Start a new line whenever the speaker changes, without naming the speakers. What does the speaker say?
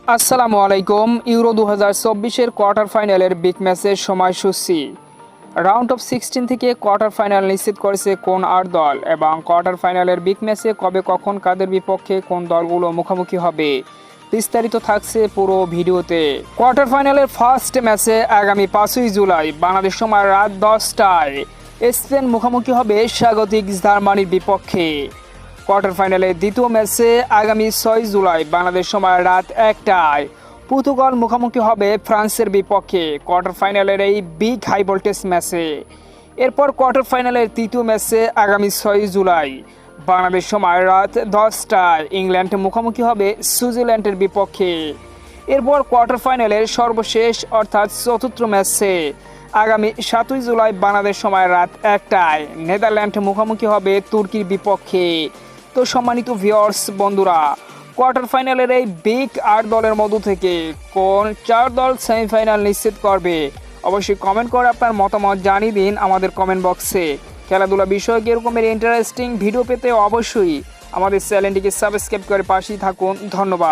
আসসালামু আলাইকুম। Euro 2024-এর quarter ফাইনালের বিগ ম্যাচের সময়সূচি। রাউন্ড অফ 16 থেকে কোয়ার্টার ফাইনাল নিশ্চিত করেছে কোন 8 দল এবং কোয়ার্টার ফাইনালের বিগ ম্যাচে কবে কখন কাদের বিপক্ষে কোন দলগুলো মুখোমুখি হবে বিস্তারিত থাকছে পুরো ভিডিওতে। কোয়ার্টার ফাইনালের ফার্স্ট ম্যাচে আগামী 5ই জুলাই বাংলাদেশ সময় রাত 10টায় স্পেন মুখোমুখি হবে স্বাগতিক জার্মানির বিপক্ষে। কোয়ার্টার ফাইনালের দ্বিতীয় ম্যাচে আগামী 6 জুলাই বাংলাদেশ সময় রাত 1টায় পর্তুগাল মুখোমুখি হবে ফ্রান্সের বিপক্ষে কোয়ার্টার ফাইনালের এই বিগ হাই ভোল্টেজ ম্যাচে। এরপর কোয়ার্টার ফাইনালের তৃতীয় ম্যাচে আগামী 6 জুলাই বাংলাদেশ সময় রাত 10টায় ইংল্যান্ড মুখোমুখি হবে সুইজারল্যান্ডের বিপক্ষে। এরপর কোয়ার্টার ফাইনালের সর্বশেষ অর্থাৎ চতুর্থ ম্যাচে আগামী 7ই জুলাই বাংলাদেশ সময় রাত 1টায় নেদারল্যান্ড মুখোমুখি হবে তুর্কির বিপক্ষে। তো সম্মানিত ভিউয়ার্স বন্ধুরা, কোয়ার্টার ফাইনালের এই বিগ 8 দলের মধ্য থেকে কোন 4 দল সেমিফাইনাল নিশ্চিত করবে অবশ্যই কমেন্ট করে আপনার মতামত জানিয়ে দিন আমাদের কমেন্ট বক্সে। খেলাধুলা বিষয়ক এরকমের ইন্টারেস্টিং ভিডিও পেতে অবশ্যই আমাদের চ্যানেলটিকে সাবস্ক্রাইব করে পাশেই থাকুন। ধন্যবাদ।